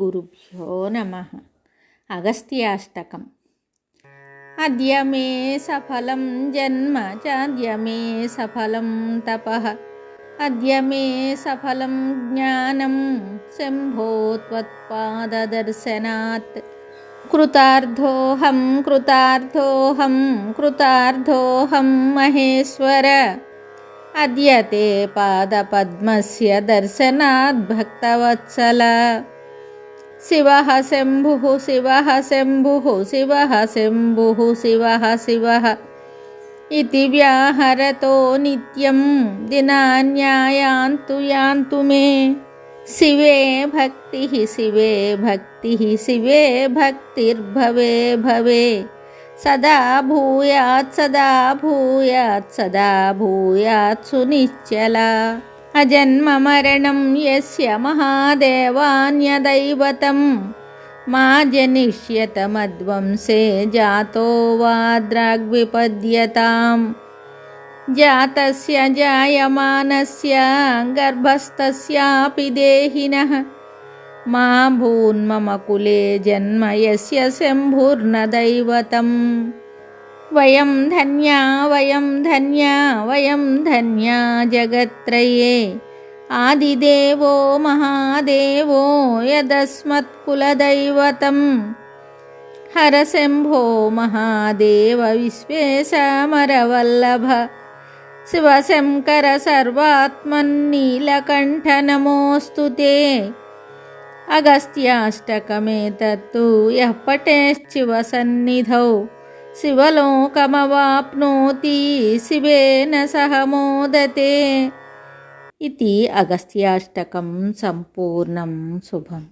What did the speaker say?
శ్రీగురుభ్యో నమః. అగస్త్యాష్టకం. అద్య మే సఫలం జన్మ చాద్య మే సఫలం తపః, అద్య మే సఫలం జ్ఞానం శంభో త్వత్పాదదర్శనాత్. కృతార్థోహం కృతార్థోహం కృతార్థోహం మహేశ్వర, అద్య తే పాదపద్మస్య దర్శనాత్ భక్తవత్సల. శివః శంభుః శివః శంభుః శివః శంభుః శివః శివః ఇతి వ్యాహరతో నిత్యం దినాన్యాయాంతు యాంతు మే. శివే భక్తిః శివే భక్తిః శివే భక్తిర్భవే భవే, సదా భూయాత్ సదా భూయాత్ సదా భూయాత్ సునిశ్చలా. అజన్మ మరణం యస్య మహాదేవాన్యదైవతం, మా జనిష్యత మద్వంశే జాతో వా ద్రాగ్విపద్యతాం. జాతస్య జాయమానస్య గర్భస్థస్యాపి దేహినః, మా భూన్మమ కులే జన్మ యస్య శంభుర్న దైవతం. వయం ధన్యా వయం ధన్యా వయం ధన్యా జగత్రయే, ఆదిదేవో మహాదేవో యదస్మత్కులదైవతం. హర శంభో మహాదేవ విశ్వేశమరవల్లభ, శివశంకర సర్వాత్మన్నీలకంఠ నమోऽస్తు తే. అగస్త్యాష్టకమేతత్తు యః పఠేశ్చివ సన్నిధౌ, శివలోకమవాప్నోతి శివేన సహ మోదతే. ఇది అగస్త్యాష్టకం సంపూర్ణం. శుభం.